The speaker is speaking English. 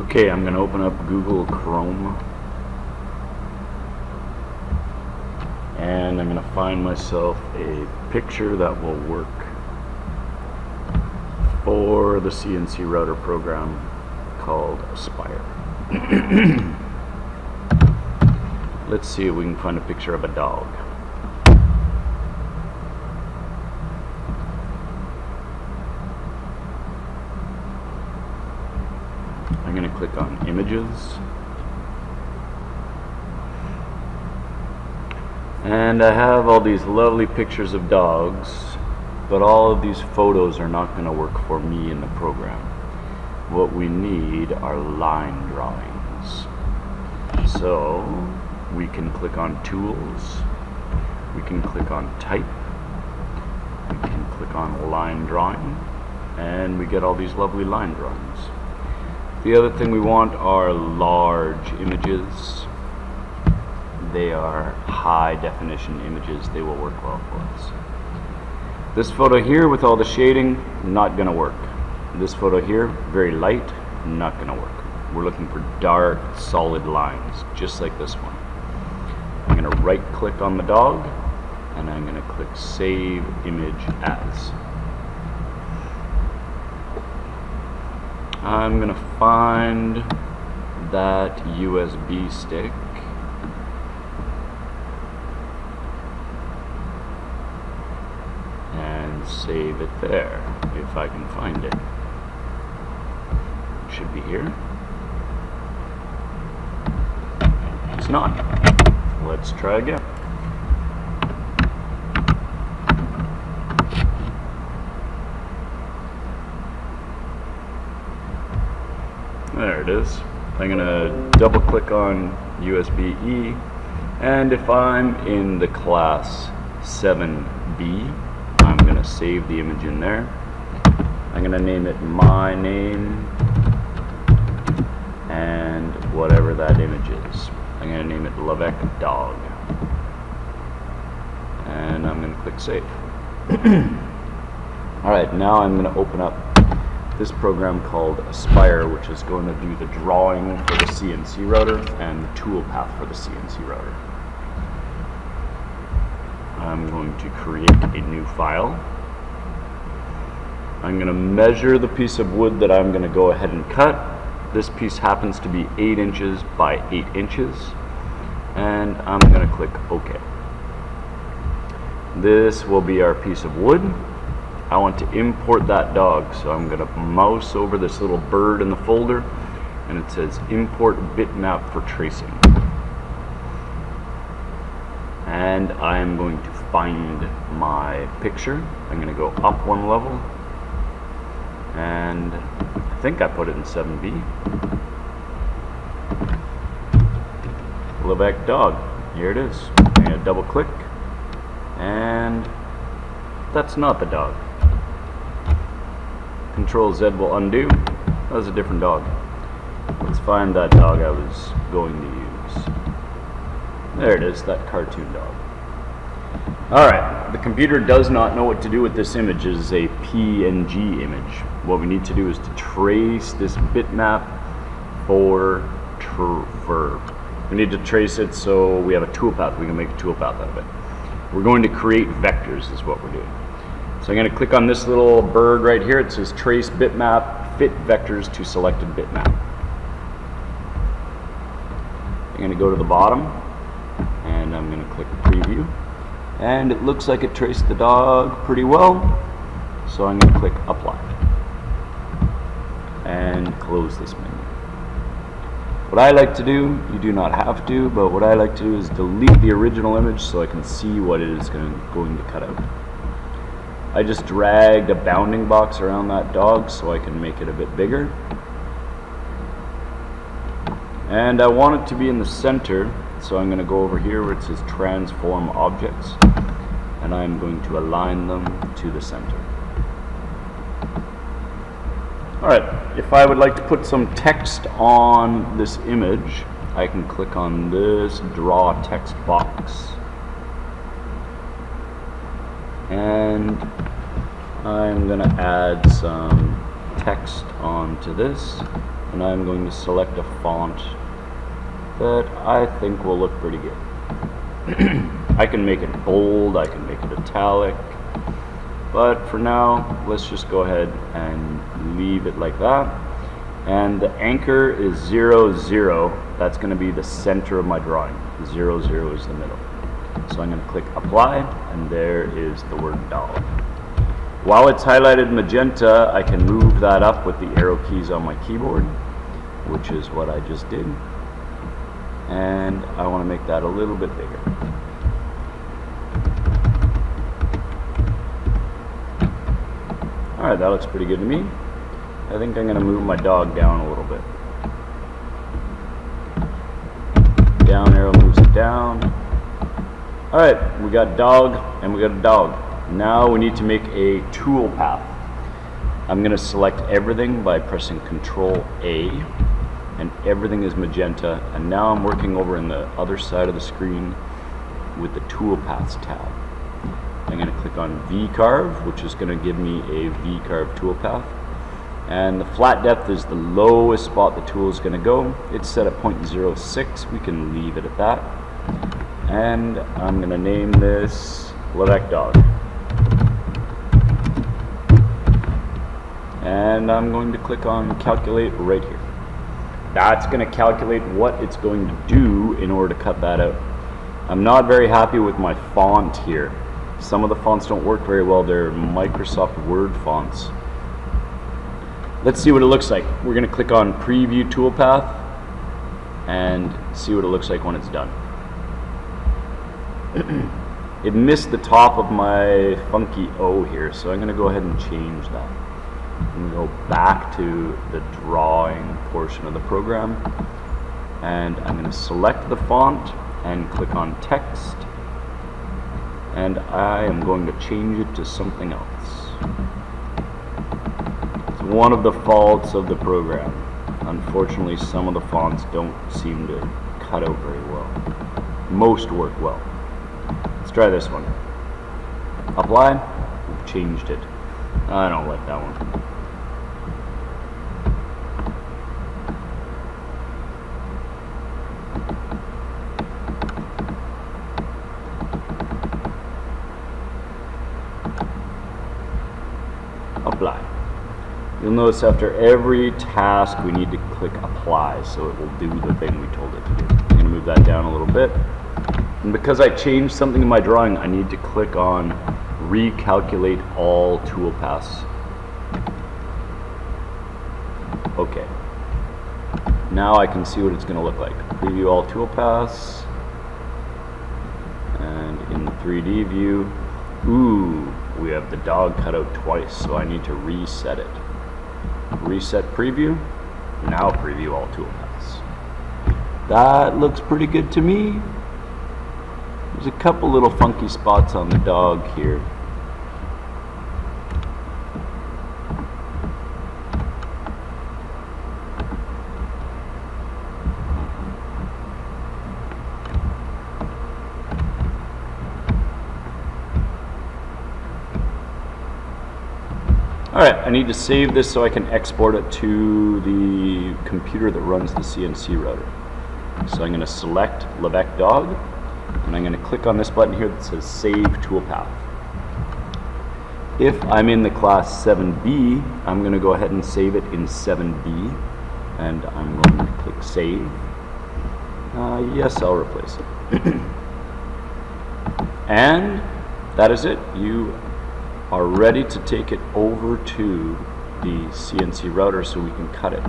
Okay, I'm going to open up Google Chrome and I'm going to find myself a picture that will work for the CNC router program called Aspire. Let's see if we can find a picture of a dog. I'm going to click on Images, and I have all these lovely pictures of dogs, but all of these photos are not going to work for me in the program. What we need are line drawings. So we can click on Tools, we can click on Type, we can click on Line Drawing, and we get all these lovely line drawings. The other thing we want are large images. They are high definition images. They will work well for us. This photo here with all the shading, not going to work. This photo here, very light, not going to work. We're looking for dark, solid lines, just like this one. I'm going to right click on the dog, and I'm going to click Save Image As. I'm going to find that USB stick and save it there, if I can find it. It should be here. It's not. Let's try again. There it is. I'm going to double click on USB-E, and if I'm in the class 7B, I'm going to save the image in there. I'm going to name it my name and whatever that image is. I'm going to name it Lavec Dog, and I'm going to click Save. Alright, now I'm going to open up this program called Aspire, which is going to do the drawing for the CNC router and the toolpath for the CNC router. I'm going to create a new file. I'm going to measure the piece of wood that I'm going to go ahead and cut. This piece happens to be 8 inches by 8 inches, and I'm going to click OK. This will be our piece of wood. I want to import that dog, so I'm going to mouse over this little bird in the folder, and it says Import Bitmap for Tracing. And I'm going to find my picture. I'm going to go up one level, and I think I put it in 7B. Lavec Dog. Here it is. I'm going to double click, and that's not the dog. Control Z will undo. That was a different dog. Let's find that dog I was going to use. There it is, that cartoon dog. Alright, the computer does not know what to do with this image. It is a PNG image. What we need to do is to trace this bitmap for verb. We need to trace it so we have a toolpath. We can make a toolpath out of it. We're going to create vectors is what we're doing. So I'm going to click on this little bird right here. It says Trace Bitmap, Fit Vectors to Selected Bitmap. I'm going to go to the bottom, and I'm going to click Preview. And it looks like it traced the dog pretty well. So I'm going to click Apply. And close this menu. What I like to do, you do not have to, but what I like to do is delete the original image so I can see what it is going to cut out. I just dragged a bounding box around that dog so I can make it a bit bigger. And I want it to be in the center, so I'm going to go over here where it says Transform Objects, and I'm going to align them to the center. Alright, if I would like to put some text on this image, I can click on this Draw Text box. And I'm going to add some text onto this. and I'm going to select a font that I think will look pretty good. I can make it bold, I can make it italic, but for now, let's just go ahead and leave it like that. And the anchor is 0, 0. That's going to be the center of my drawing. 0, 0 is the middle. So I'm going to click apply, and there is the word dog. While it's highlighted magenta, I can move that up with the arrow keys on my keyboard, which is what I just did. And I want to make that a little bit bigger. Alright, that looks pretty good to me. I think I'm going to move my dog down a little bit. Down arrow moves it down. Alright, we got dog and we got a dog. Now we need to make a tool path. I'm going to select everything by pressing Control A, and everything is magenta, and now I'm working over in the other side of the screen with the toolpaths tab. I'm going to click on V-carve, which is going to give me a V-carve toolpath, and the flat depth is the lowest spot the tool is going to go. It's set at 0.06. We can leave it at that, and I'm going to name this Levesque Dog, and I'm going to click on calculate right here. That's going to calculate what it's going to do in order to cut that out. I'm not very happy with my font here. Some of the fonts don't work very well. They're Microsoft Word fonts. Let's see what it looks like. We're going to click on Preview Toolpath and see what it looks like when it's done. It missed the top of my funky O here, so I'm going to go ahead and change that. I'm going to go back to the drawing portion of the program, and I'm going to select the font and click on text, and I am going to change it to something else. It's one of the faults of the program. Unfortunately, some of the fonts don't seem to cut out very well. Most work well. Let's try this one. Apply. We've changed it. I don't like that one. Apply. You'll notice after every task we need to click apply, so it will do the thing we told it to do. I'm going to move that down a little bit. And because I changed something in my drawing, I need to click on recalculate all toolpaths. Okay. Now I can see what it's going to look like. Preview all toolpaths. And in the 3D view, ooh, we have the dog cut out twice, so I need to reset it. Reset preview. Now preview all toolpaths. That looks pretty good to me. There's a couple little funky spots on the dog here. Alright, I need to save this so I can export it to the computer that runs the CNC router. So I'm going to select Levesque Dog, and I'm going to click on this button here that says Save Toolpath. If I'm in the class 7B, I'm going to go ahead and save it in 7B, and I'm going to click Save. Yes, I'll replace it. And that is it. You are ready to take it over to the CNC router so we can cut it.